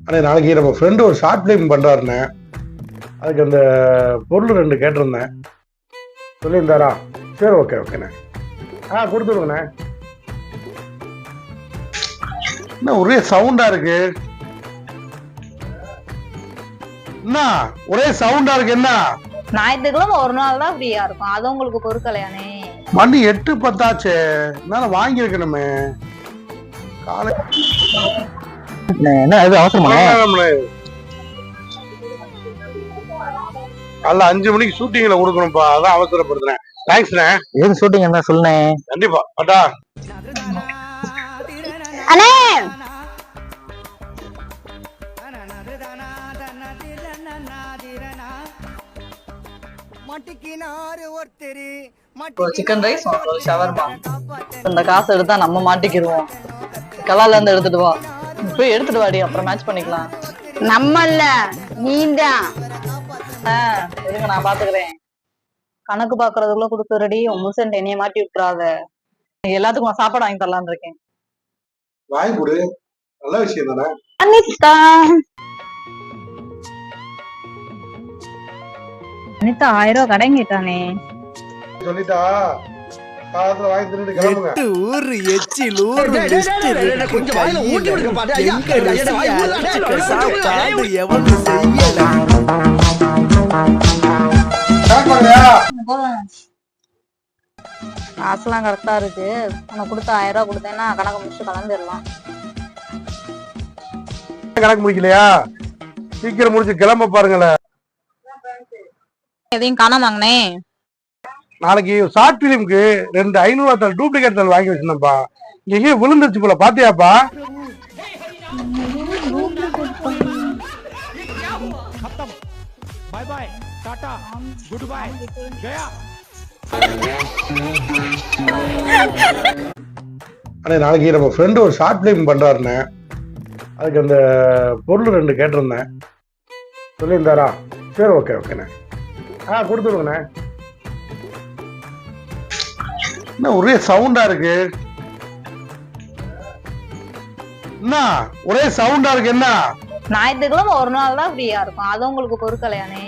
அண்ணே நாளைக்கு நம்ம ஃப்ரெண்டு ஒரு ஷார்ட் ஃபிலிம் பண்ணுறாருண்ணே. அதுக்கு அந்த பொருள் 2 கேட்டிருந்தேன். சொல்லியிருந்தாரா? சரி, ஓகே ஓகேண்ணே. கொடுத்துருங்கண்ணே. என்ன ஒரே சவுண்டா இருக்கு? என்ன ஒரே சவுண்டா இருக்கு? என்ன ஞாயிற்றுக்கிழமை ஒரு நாள் தான் ஃப்ரீயா இருக்கும், அது உங்களுக்கு பொறுக்கலையானே? மணி 8:10 ஆச்சு. என்னால வாங்கியிருக்கணுமே. காலை என்ன இது அவசரமா? காலைல 5 மணிக்கு ஷூட்டிங்ல கொடுக்கணும்ப்பா, அதான் அவசரப்படுத்துறேன். தேங்க்ஸ்ண்ணே. எது ஷூட்டிங் என்ன சொல்லுனேன்? கண்டிப்பா அட்டா. அண்ணே சிக்கன் ரைஸ், ஷவர்மா. இந்த காசு எடுத்தா நம்ம மாட்டிக்கிடுவோம். கலால இருந்து எடுத்துட்டு வா, போய் எடுத்துட்டு வாடி, அப்புறம் மேட்ச் பண்ணிக்கலாம். நம்ம இல்ல நீதான். இருங்க நான் பாத்துக்கிறேன். கணக்கு பாக்குறதுக்குள்ள கொடுத்துறடி, உன் முசன் என்னைய மாட்டி விட்டுறாத. எல்லாத்துக்கும் நான் சாப்பாடு வாங்கி தரலான்னு இருக்கேன். வாங்கி கொடு, நல்ல விஷயம் தானே. அனிதா அனிதா 1000 ரூபாய் கடங்கிட்டானே. சொல்லிட்டா காலத்துல வாங்கி தின்னுட்டு கிளம்புங்க. ஊரு எச்சில் ஊரு கொஞ்சம் வாயில ஊட்டி விடுங்க பாரு. சாப்பாடு எவனும் செய்யல. காசுலாம் கரெக்டா இருக்கு. உனக்கு கொடுத்த 1000 ரூபாய் கொடுத்தேன்னா கணக்கு முடிச்சு கலந்துடலாம். கணக்கு முடிக்கலையா? சீக்கிரம் முடிச்சு கிளம்ப பாருங்களேன். எதையும் காணாமாங்கண்ணே. நாளைக்கு ஷார்ட் பிலிம்க்கு 2 500 தாள் டூப்ளிகேட் தாள் வாங்கி வச்சிருந்தேன்ப்பா. இங்கே விழுந்துருச்சு போல, பாத்தியாப்பா? பாய் பாய், டாடா, குட் பை, கயா. அண்ணே நாளைக்கு நம்ம ஃப்ரெண்டு ஒரு ஷார்ட் ஃபிலிம் பண்ணுறாருண்ணே. அதுக்கு அந்த பொருள் 2 கேட்டிருந்தேன். சொல்லியிருந்தாரா? சரி, ஓகே ஓகேண்ணே. கொடுத்துருங்கண்ணே. என்ன ஒரே சவுண்டா இருக்கு? என்ன ஒரே சவுண்டா இருக்கு? என்ன ஞாயிற்றுக்கிழமை ஒரு நாள் தான் ஃப்ரீயா இருக்கும், அது உங்களுக்கு பொறுக்கலையானே?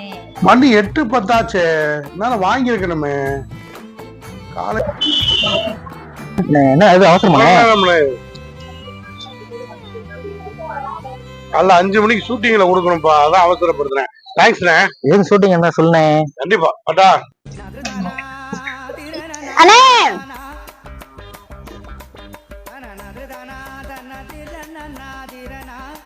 மணி 8:10 ஆச்சு. என்னால வாங்கியிருக்கணுமே. காலை என்ன இது அவசரமா? காலைல 5 மணிக்கு ஷூட்டிங்ல கொடுக்கணும்ப்பா, அதான் அவசரப்படுத்துறேன். தேங்க்ஸ்ண்ணே. எது ஷூட்டிங் என்ன சொல்லுனேன்? கண்டிப்பா அட்டா. அண்ணே